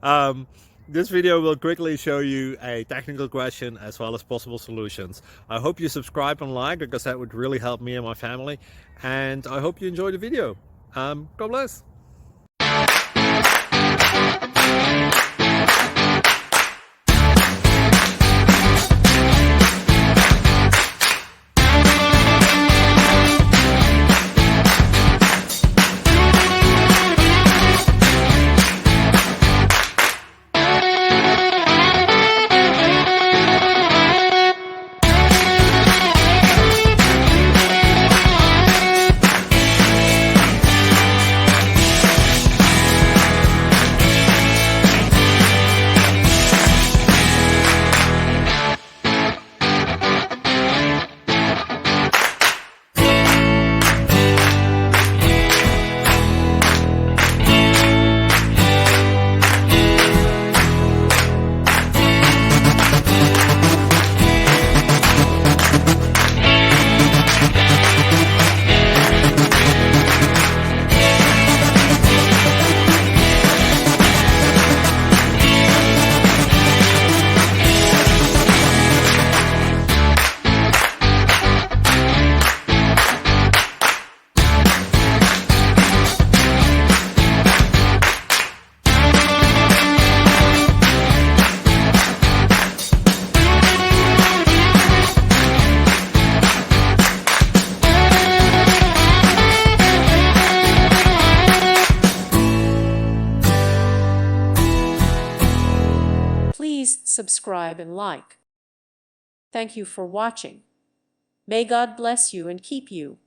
um, this video will quickly show you a technical question as well as possible solutions. I hope you subscribe and like, because that would really help me and my family. And I hope you enjoy the video. God bless. Please subscribe and like. Thank you for watching. May God bless you and keep you.